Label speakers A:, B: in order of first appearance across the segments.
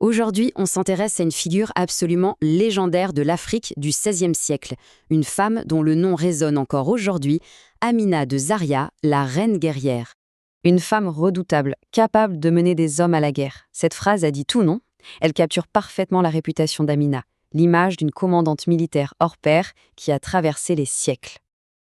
A: Aujourd'hui, on s'intéresse à une figure absolument légendaire de l'Afrique du XVIe siècle, une femme dont le nom résonne encore aujourd'hui, Amina de Zaria, la reine guerrière. Une femme redoutable, capable de mener des hommes à la guerre. Cette phrase a dit tout, non? Elle capture parfaitement la réputation d'Amina, l'image d'une commandante militaire hors pair qui a traversé les siècles.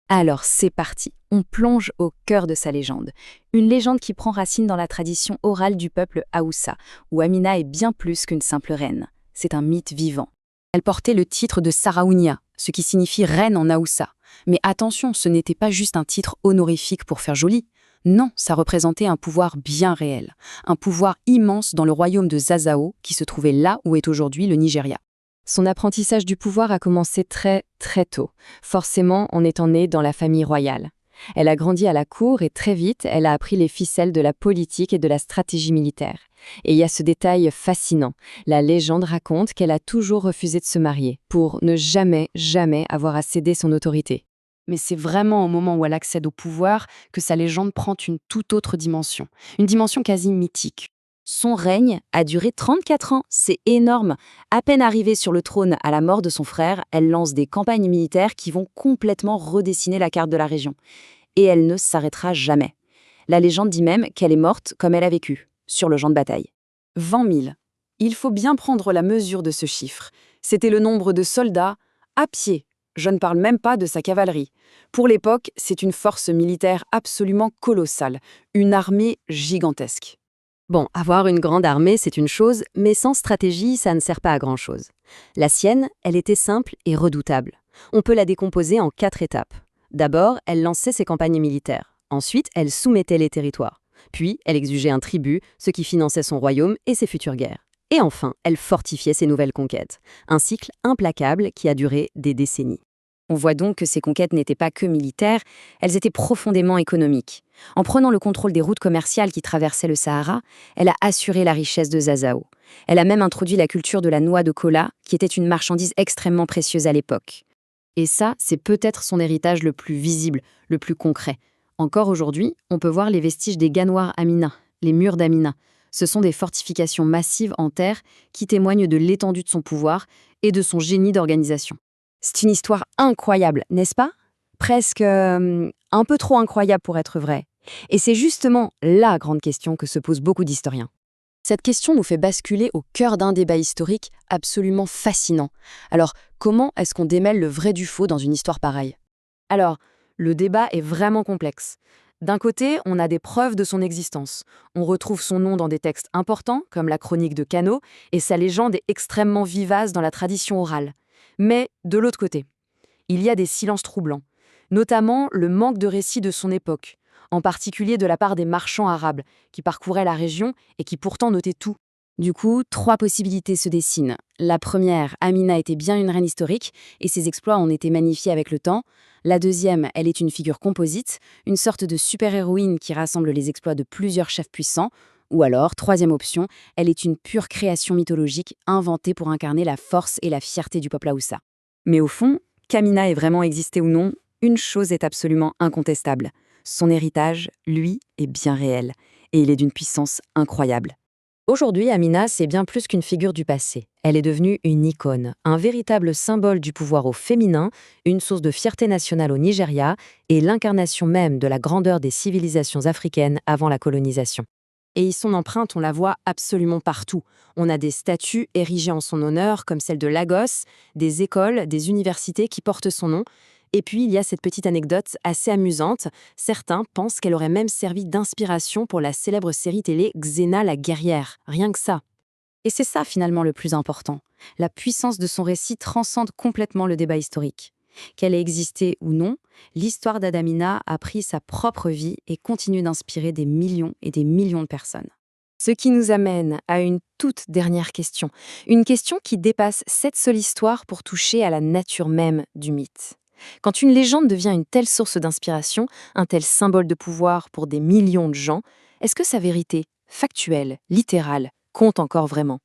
A: Alors c'est parti, on plonge au cœur de sa légende. Une légende qui prend racine dans la tradition orale du peuple Haoussa, où Amina est bien plus qu'une simple reine. C'est un mythe vivant. Elle portait le titre de Saraounia, ce qui signifie reine en Haoussa. Mais attention, ce n'était pas juste un titre honorifique pour faire joli. Non, ça représentait un pouvoir bien réel. Un pouvoir immense dans le royaume de Zazao, qui se trouvait là où est aujourd'hui le Nigeria. Son apprentissage du pouvoir a commencé très tôt, forcément en étant née dans la famille royale. Elle a grandi à la cour et très vite, elle a appris les ficelles de la politique et de la stratégie militaire. Et il y a ce détail fascinant. La légende raconte qu'elle a toujours refusé de se marier, pour ne jamais avoir à céder son autorité. Mais c'est vraiment au moment où elle accède au pouvoir que sa légende prend une toute autre dimension, une dimension quasi mythique. Son règne a duré 34 ans, c'est énorme. À peine arrivée sur le trône à la mort de son frère, elle lance des campagnes militaires qui vont complètement redessiner la carte de la région. Et elle ne s'arrêtera jamais. La légende dit même qu'elle est morte comme elle a vécu, sur le champ de bataille. 20 000. Il faut bien prendre la mesure de ce chiffre. C'était le nombre de soldats à pied. Je ne parle même pas de sa cavalerie. Pour l'époque, c'est une force militaire absolument colossale, une armée gigantesque. Bon, avoir une grande armée, c'est une chose, mais sans stratégie, ça ne sert pas à grand-chose. La sienne, elle était simple et redoutable. On peut la décomposer en 4 étapes. D'abord, elle lançait ses campagnes militaires. Ensuite, elle soumettait les territoires. Puis, elle exigeait un tribut, ce qui finançait son royaume et ses futures guerres. Et enfin, elle fortifiait ses nouvelles conquêtes. Un cycle implacable qui a duré des décennies. On voit donc que ces conquêtes n'étaient pas que militaires, elles étaient profondément économiques. En prenant le contrôle des routes commerciales qui traversaient le Sahara, elle a assuré la richesse de Zazao. Elle a même introduit la culture de la noix de cola, qui était une marchandise extrêmement précieuse à l'époque. Et ça, c'est peut-être son héritage le plus visible, le plus concret. Encore aujourd'hui, on peut voir les vestiges des ganoirs Amina, les murs d'Amina. Ce sont des fortifications massives en terre qui témoignent de l'étendue de son pouvoir et de son génie d'organisation. C'est une histoire incroyable, n'est-ce pas? Presque un peu trop incroyable pour être vrai. Et c'est justement la grande question que se posent beaucoup d'historiens. Cette question nous fait basculer au cœur d'un débat historique absolument fascinant. Alors, comment est-ce qu'on démêle le vrai du faux dans une histoire pareille? Alors, le débat est vraiment complexe. D'un côté, on a des preuves de son existence. On retrouve son nom dans des textes importants, comme la chronique de Kano, et sa légende est extrêmement vivace dans la tradition orale. Mais de l'autre côté, il y a des silences troublants, notamment le manque de récits de son époque, en particulier de la part des marchands arabes qui parcouraient la région et qui pourtant notaient tout. Du coup, 3 possibilités se dessinent. La première, Amina était bien une reine historique et ses exploits ont été magnifiés avec le temps. La deuxième, elle est une figure composite, une sorte de super-héroïne qui rassemble les exploits de plusieurs chefs puissants. Ou alors, troisième option, elle est une pure création mythologique inventée pour incarner la force et la fierté du peuple Haoussa. Mais au fond, qu'Amina ait vraiment existé ou non, une chose est absolument incontestable. Son héritage, lui, est bien réel. Et il est d'une puissance incroyable. Aujourd'hui, Amina, c'est bien plus qu'une figure du passé. Elle est devenue une icône, un véritable symbole du pouvoir au féminin, une source de fierté nationale au Nigeria et l'incarnation même de la grandeur des civilisations africaines avant la colonisation. Et son empreinte, on la voit absolument partout. On a des statues érigées en son honneur, comme celle de Lagos, des écoles, des universités qui portent son nom. Et puis, il y a cette petite anecdote assez amusante. Certains pensent qu'elle aurait même servi d'inspiration pour la célèbre série télé Xena la guerrière. Rien que ça. Et c'est ça, finalement, le plus important. La puissance de son récit transcende complètement le débat historique. Qu'elle ait existé ou non, l'histoire d'Adamina a pris sa propre vie et continue d'inspirer des millions et des millions de personnes. Ce qui nous amène à une toute dernière question. Une question qui dépasse cette seule histoire pour toucher à la nature même du mythe. Quand une légende devient une telle source d'inspiration, un tel symbole de pouvoir pour des millions de gens, est-ce que sa vérité, factuelle, littérale, compte encore vraiment?